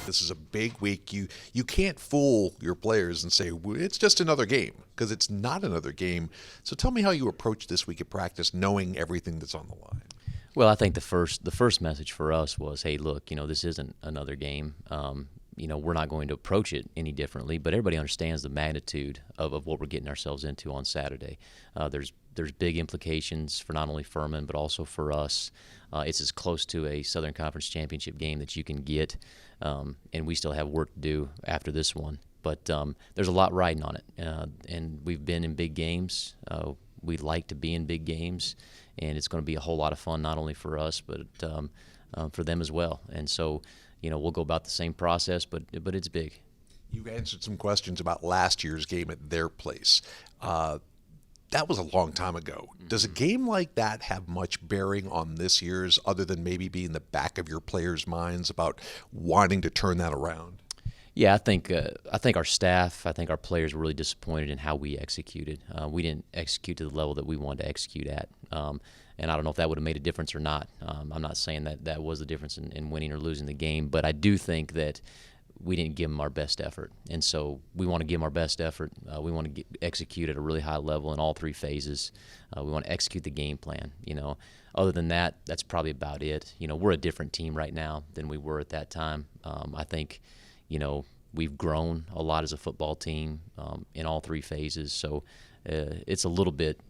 This is a big week. You can't fool your players and say, "Well, it's just another game," because it's not another game. So tell me how you approach this week of practice, knowing everything that's on the line. Well, I think the first message for us was, hey, look, this isn't another game. We're not going to approach it any differently, but everybody understands the magnitude of what we're getting ourselves into on Saturday. There's big implications for not only Furman but also for us. It's as close to a Southern Conference championship game that you can get, and we still have work to do after this one. But there's a lot riding on it, and we've been in big games. We like to be in big games, and it's going to be a whole lot of fun not only for us but for them as well. And so, we'll go about the same process, but it's big. You answered some questions about last year's game at their place. That was a long time ago. Does a game like that have much bearing on this year's, other than maybe be in the back of your players' minds about wanting to turn that around? Yeah, I think our staff, I think our players were really disappointed in how we executed. We didn't execute to the level that we wanted to execute at, and I don't know if that would have made a difference or not. I'm not saying that was the difference in winning or losing the game, but I do think that we didn't give them our best effort, and so we want to give them our best effort. We want to execute at a really high level in all three phases. We want to execute the game plan. Other than that, that's probably about it. We're a different team right now than we were at that time. I think. We've grown a lot as a football team in all three phases, so it's a little bit,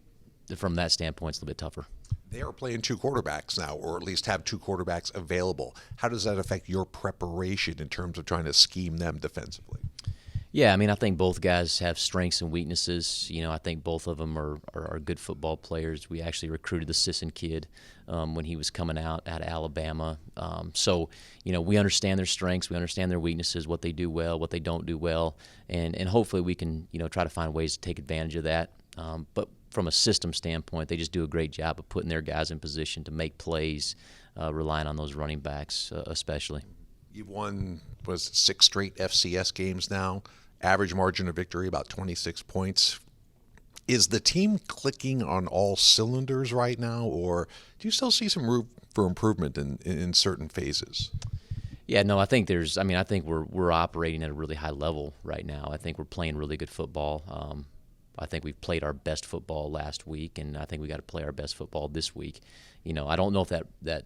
from that standpoint, it's a little bit tougher. They are playing two quarterbacks now, or at least have two quarterbacks available. How does that affect your preparation in terms of trying to scheme them defensively? Yeah, I think both guys have strengths and weaknesses. I think both of them are good football players. We actually recruited the Sisson kid when he was coming out of Alabama. So, we understand their strengths, we understand their weaknesses, what they do well, what they don't do well, and hopefully we can, try to find ways to take advantage of that. But from a system standpoint, they just do a great job of putting their guys in position to make plays, relying on those running backs especially. You've won, 6 straight FCS games now. Average margin of victory about 26 points. Is the team clicking on all cylinders right now, or do you still see some room for improvement in certain phases? Yeah, no, I think I think we're operating at a really high level right now. I think we're playing really good football. I think we've played our best football last week, and I think we got to play our best football this week. I don't know if that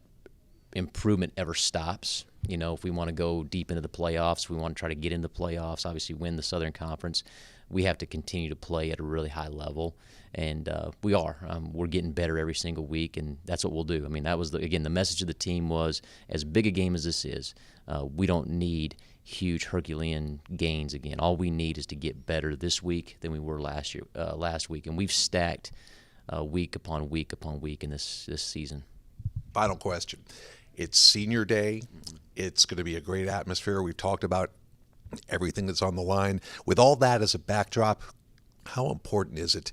improvement ever stops. If we want to go deep into the playoffs, we want to try to get into the playoffs, obviously win the Southern Conference, we have to continue to play at a really high level, and we are. We're getting better every single week, and that's what we'll do. That was, the message of the team was, as big a game as this is, we don't need huge Herculean gains again. All we need is to get better this week than we were last week, and we've stacked week upon week upon week in this season. Final question. It's senior day. It's going to be a great atmosphere. We've talked about everything that's on the line. With all that as a backdrop, how important is it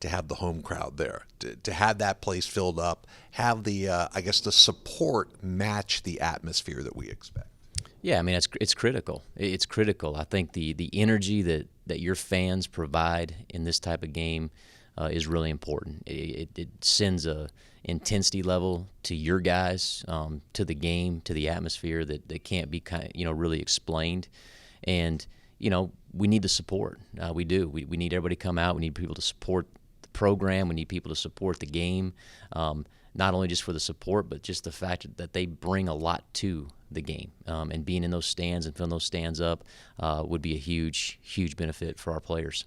to have the home crowd there, to have that place filled up, have the the support match the atmosphere that we expect? Yeah, it's critical. It's critical. I think the energy that your fans provide in this type of game is really important. It sends a intensity level to your guys, to the game, to the atmosphere that can't be really explained. And we need the support. We do. We need everybody to come out. We need people to support the program. We need people to support the game. Not only just for the support, but just the fact that they bring a lot to the game. And being in those stands and filling those stands up would be a huge, huge benefit for our players.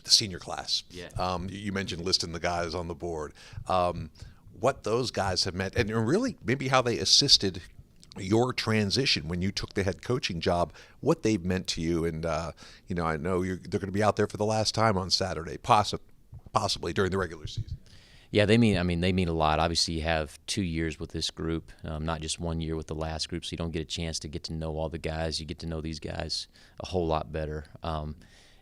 The senior class. Yeah. You mentioned listing the guys on the board. What those guys have meant, and really maybe how they assisted your transition when you took the head coaching job, what they've meant to you. And, I know they're going to be out there for the last time on Saturday, possibly during the regular season. Yeah, they mean a lot. Obviously, you have 2 years with this group, not just 1 year with the last group, so you don't get a chance to get to know all the guys. You get to know these guys a whole lot better.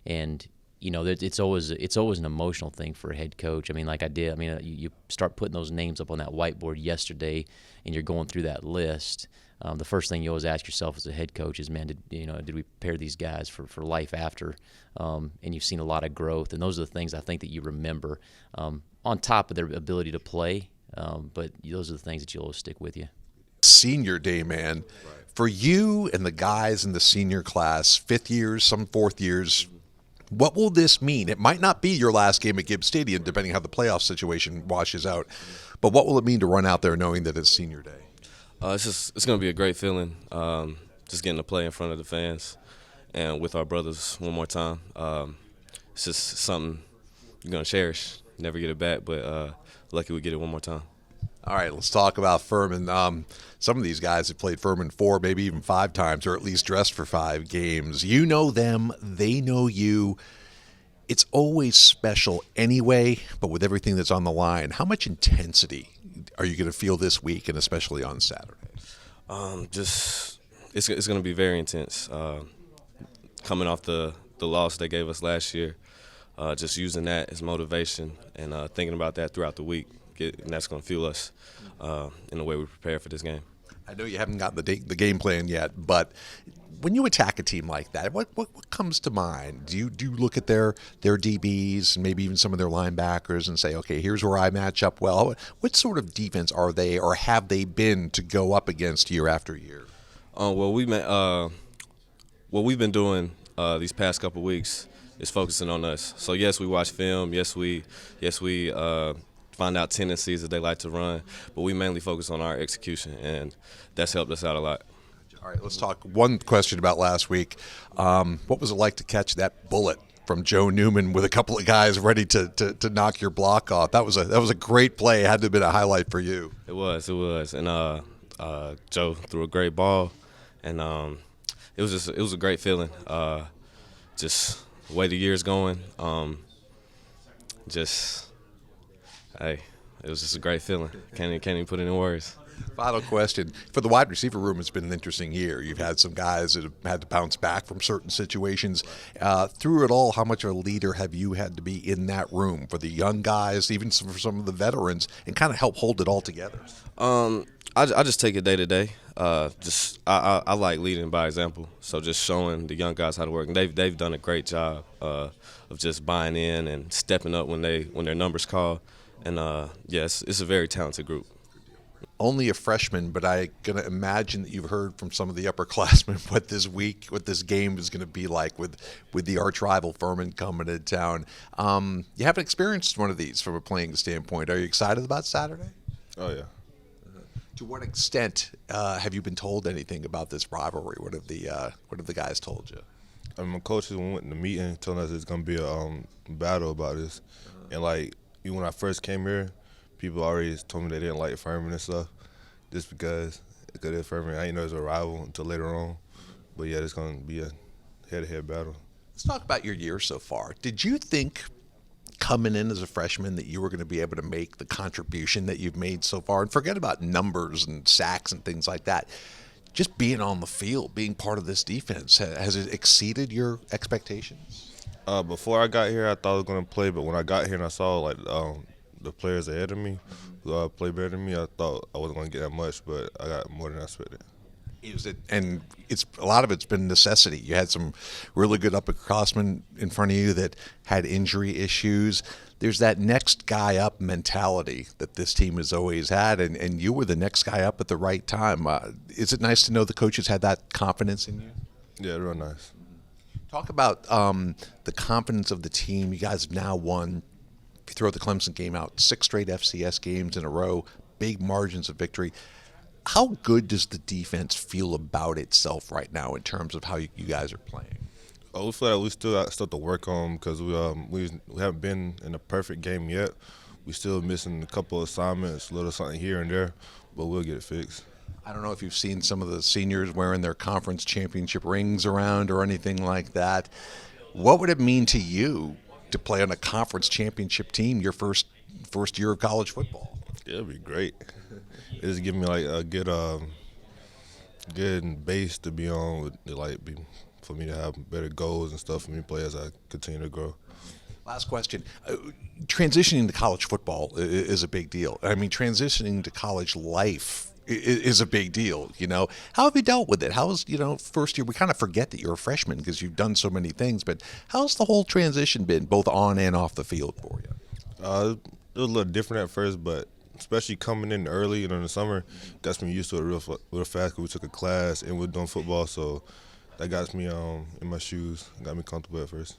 And it's always an emotional thing for a head coach. Like I did. You start putting those names up on that whiteboard yesterday, and you're going through that list. The first thing you always ask yourself as a head coach is, man, did we prepare these guys for life after? And you've seen a lot of growth, and those are the things I think that you remember, on top of their ability to play. But those are the things that you'll always stick with you. Senior day, man. Right. For you and the guys in the senior class, fifth years, some fourth years, what will this mean? It might not be your last game at Gibbs Stadium, depending how the playoff situation washes out. But what will it mean to run out there knowing that it's senior day? It's going to be a great feeling, just getting to play in front of the fans and with our brothers one more time. It's just something you're going to cherish. Never get it back, but lucky we get it one more time. All right, let's talk about Furman. Some of these guys have played Furman 4, maybe even 5 times, or at least dressed for 5 games. You know them, they know you. It's always special anyway, but with everything that's on the line, how much intensity are you going to feel this week, and especially on Saturday? It's going to be very intense. Coming off the loss they gave us last year, just using that as motivation and thinking about that throughout the week, and that's going to fuel us in the way we prepare for this game. I know you haven't got the game plan yet, but when you attack a team like that, what comes to mind? Do you look at their DBs and maybe even some of their linebackers and say, okay, here's where I match up well? What sort of defense are they or have they been to go up against year after year? What we've been doing these past couple of weeks is focusing on us. So yes, we watch film. Yes, we find out tendencies that they like to run, but we mainly focus on our execution, and that's helped us out a lot. All right, let's talk one question about last week. What was it like to catch that bullet from Joe Newman with a couple of guys ready to knock your block off? That was a great play. It had to have been a highlight for you. It was, and Joe threw a great ball, and it was a great feeling. Just the way the year's going, hey, it was just a great feeling. Can't even put it in words. Final question. For the wide receiver room, it's been an interesting year. You've had some guys that have had to bounce back from certain situations. Through it all, how much of a leader have you had to be in that room for the young guys, even for some of the veterans, and kind of help hold it all together? I just take it day to day. I like leading by example. So just showing the young guys how to work, and they've done a great job of just buying in and stepping up when their numbers call. And yes, it's a very talented group. Only a freshman, but I'm going to imagine that you've heard from some of the upperclassmen what this game is going to be like with the arch rival Furman coming to town. You haven't experienced one of these from a playing standpoint. Are you excited about Saturday? Oh, yeah. To what extent have you been told anything about this rivalry? What have the guys told you? My coaches went in the meeting telling us it's going to be a battle about this. And, even when I first came here, people already told me they didn't like Furman and stuff just because it's Furman. I didn't know it was a rival until later on. But, yeah, it's going to be a head-to-head battle. Let's talk about your year so far. Did you think coming in as a freshman that you were going to be able to make the contribution that you've made so far? And forget about numbers and sacks and things like that. Just being on the field, being part of this defense, has it exceeded your expectations? Before I got here, I thought I was going to play, but when I got here and I saw the players ahead of me who play better than me, I thought I wasn't going to get that much, but I got more than I expected. And it's a lot of it's been necessity. You had some really good upperclassmen in front of you that had injury issues. There's that next guy up mentality that this team has always had, and you were the next guy up at the right time. Is it nice to know the coaches had that confidence in you? Yeah, real nice. Talk about the confidence of the team. You guys have now won, if you throw the Clemson game out, 6 straight FCS games in a row, big margins of victory. How good does the defense feel about itself right now in terms of how you guys are playing? We feel like we still have to work on because we haven't been in a perfect game yet. We still missing a couple of assignments, a little something here and there, but we'll get it fixed. I don't know if you've seen some of the seniors wearing their conference championship rings around or anything like that. What would it mean to you to play on a conference championship team your first year of college football? Yeah, it'd be great. It just give me a good base to be on, for me to have better goals and stuff for me to play as I continue to grow. Last question. Transitioning to college football is a big deal. I mean, transitioning to college life is a big deal, How have you dealt with it? How's, first year, we kind of forget that you're a freshman because you've done so many things, but how's the whole transition been, both on and off the field for you? It was a little different at first, but especially coming in early and in the summer, gets me used to it real fast. 'Cause we took a class and we're doing football, so that got me in my shoes, got me comfortable at first.